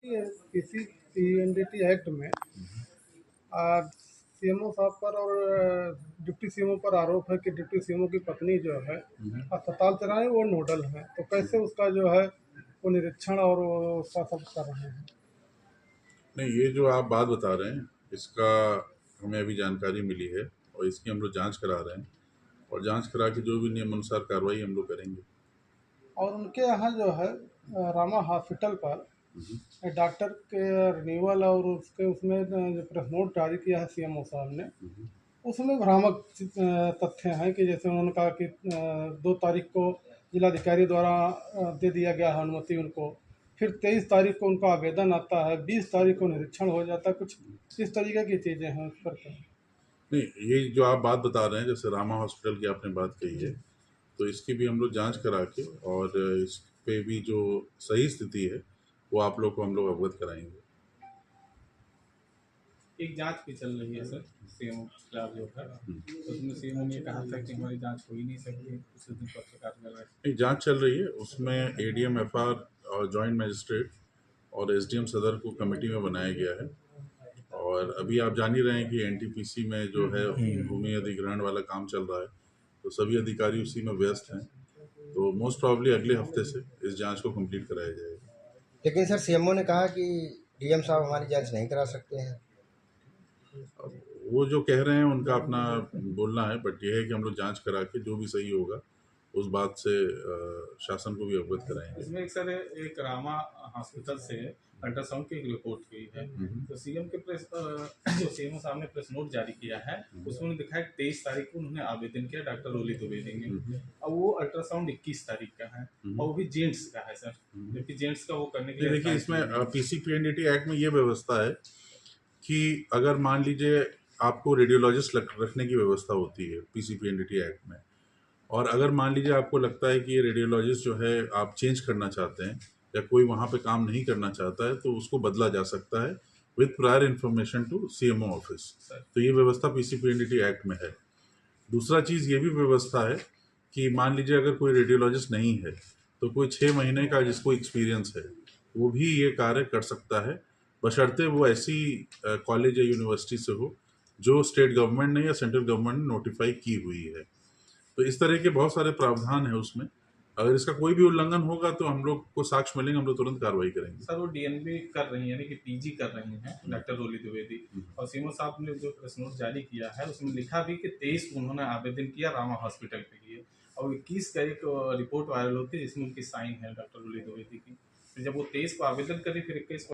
ये किसी PNDT act में सीएमओ साहब पर और डिप्टी सीएमओ पर आरोप है कि डिप्टी सीएमओ की पत्नी जो है अस्पताल चलाए वो नोडल है, तो कैसे उसका जो है वो निरीक्षण और उसका सब कर रहे हैं। नहीं, ये जो आप बात बता रहे हैं इसका हमें अभी जानकारी मिली है और इसकी हम लोग जांच करा रहे हैं और जांच करा के जो भी नियम अनुसार कार्रवाई हम लोग करेंगे। और उनके यहाँ जो है रामा हॉस्पिटल पर डॉक्टर के रिन्यूअल और उसके उसमें जो प्रेस नोट जारी किया है सीएमओ साहब ने, उसमें भ्रामक तथ्य हैं कि जैसे उन्होंने कहा कि 2 तारीख को जिलाधिकारी द्वारा दे दिया गया है अनुमति उनको, फिर 23 तारीख को उनका आवेदन आता है, 20 तारीख को निरीक्षण हो जाता है, कुछ इस तरीके की चीज़ें हैं उस पर क्या? नहीं, ये जो आप बात बता रहे हैं जैसे रामा हॉस्पिटल की आपने बात कही है, तो इसकी भी हम लोग जांच करा के और इस पे भी जो सही स्थिति है वो आप लोग को हम लोग अवगत कराएंगे। एक जांच भी चल रही है सर सीएमओ के खिलाफ जो है, उसमें सीएमओ ने कहा था कि हमारी जांच हो ही नहीं सकती, उस दिन पत्रकार कर रहे थे। एक जांच चल रही है, उसमें एडीएम एफआर और जॉइंट मजिस्ट्रेट और एसडीएम सदर को कमेटी में बनाया गया है और अभी आप जान ही रहे हैं कि एनटीपीसी में जो है भूमि अधिग्रहण वाला काम चल रहा है, तो सभी अधिकारी उसी में व्यस्त हैं, तो मोस्ट प्रॉब्ली अगले हफ्ते से इस जांच को कंप्लीट कराया जाएगा। लेकिन सर सीएमओ ने कहा कि डीएम साहब हमारी जांच नहीं करा सकते हैं। अब वो जो कह रहे हैं उनका अपना बोलना है, बट ये है कि हम लोग जांच करा के जो भी सही होगा उस बात से शासन को भी अवगत कराएंगे। इसमें एक सर एक रामा हॉस्पिटल से अल्ट्रासाउंड की एक रिपोर्ट हुई है, तो सीएम के प्रेस जो सीएमओ साहब ने प्रेस नोट जारी किया है उसमें दिखा है 23 तारीख को उन्होंने आवेदन किया डॉक्टर रोली द्विवेदी ने, और वो अल्ट्रासाउंड 21 तारीख का है और वो भी जेंट्स का है सर, जबकि जेंट्स का वो करने के लिए देखिए इसमें पीसीपीएनडीटी एक्ट में ये व्यवस्था है कि अगर मान लीजिए आपको रेडियोलॉजिस्ट रखने की व्यवस्था होती है पीसीपीएनडीटी एक्ट में, और अगर मान लीजिए आपको लगता है कि ये रेडियोलॉजिस्ट जो है आप चेंज करना चाहते हैं या कोई वहाँ पे काम नहीं करना चाहता है तो उसको बदला जा सकता है with prior information to CMO office. तो ये व्यवस्था पीसीपीएनडीटी एक्ट में है। दूसरा चीज़ ये भी व्यवस्था है कि मान लीजिए अगर कोई रेडियोलॉजिस्ट नहीं है तो कोई 6 महीने का जिसको एक्सपीरियंस है वो भी ये कार्य कर सकता है, बशर्ते वो ऐसी कॉलेज या यूनिवर्सिटी से हो जो स्टेट गवर्नमेंट ने या सेंट्रल गवर्नमेंट ने नोटिफाई की हुई है। तो इस तरह के बहुत सारे प्रावधान है उसमें, अगर इसका कोई भी उल्लंघन होगा तो हम लोग को साक्ष्य मिलेंगे, हम लोग तुरंत कार्रवाई करेंगे। सर वो डीएनबी कर रही है, यानी कि पीजी कर रही हैं डॉक्टर रोली द्विवेदी, और सीएमओ साहब ने जो प्रेस नोट जारी किया है उसमें लिखा भी कि 23 को उन्होंने आवेदन किया रामा हॉस्पिटल के लिए, और 21 का एक रिपोर्ट वायरल होती है जिसमें उनकी साइन है डॉक्टर रोली द्विवेदी की। फिर जब वो 23 को आवेदन करी फिर 21